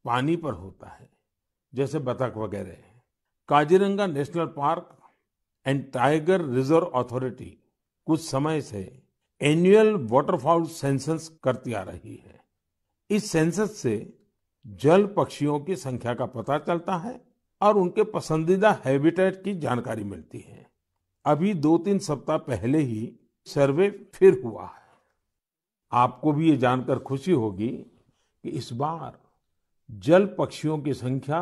पानी पर होता है, जैसे बतख वगैरह। Kaziranga national park and tiger reserve authority कुछ समय से एनुअल वाटरफाउल सेंसस करती आ रही है। इस सेंसस से जल पक्षियों की संख्या का पता चलता है और उनके पसंदीदा हैबिटेट की जानकारी मिलती है। अभी 2-3 सप्ताह पहले ही सर्वे फिर हुआ है। आपको भी ये जानकर खुशी होगी कि इस बार जल पक्षियों की संख्या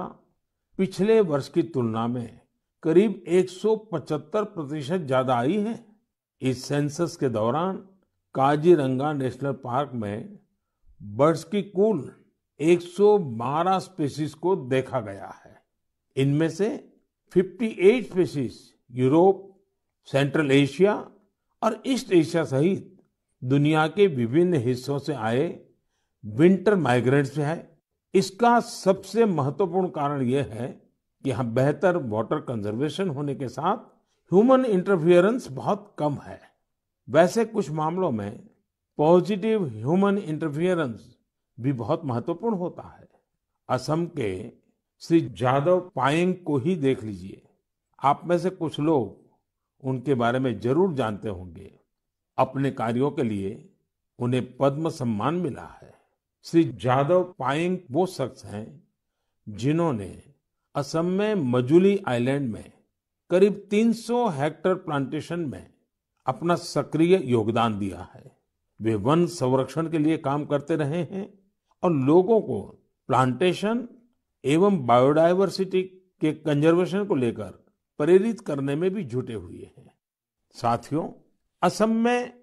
पिछले वर्ष की तुलना में करीब 175% ज्यादा आई है। इस सेंसस के दौरान काजीरंगा नेशनल पार्क में बर्ड्स की कुल 112 स्पीशीज को देखा गया है। इनमें से 58 स्पीशीज यूरोप, सेंट्रल एशिया और ईस्ट एशिया सहित दुनिया के विभिन्न हिस्सों से आए विंटर माइग्रेंट्स है। इसका सबसे महत्वपूर्ण कारण यह है कि यहाँ बेहतर वाटर कंजर्वेशन होने के साथ ह्यूमन इंटरफेरेंस बहुत कम है। वैसे कुछ मामलों में पॉजिटिव ह्यूमन इंटरफेरेंस भी बहुत महत्वपूर्ण होता है। असम के श्री जादव पायेंग को ही देख लीजिए। आप में से कुछ लोग उनके बारे में जरूर जानते होंगे। अपने कार्यों के लिए उन्हें पद्म सम्मान मिला है। श्री जादव पायेंग वो शख्स हैं जिन्होंने असम में मजुली आइलैंड में करीब 300 हेक्टेयर प्लांटेशन में अपना सक्रिय योगदान दिया है। वे वन संरक्षण के लिए काम करते रहे हैं और लोगों को प्लांटेशन एवं बायोडायवर्सिटी के कंजर्वेशन को लेकर प्रेरित करने में भी जुटे हुए हैं। साथियों, असम में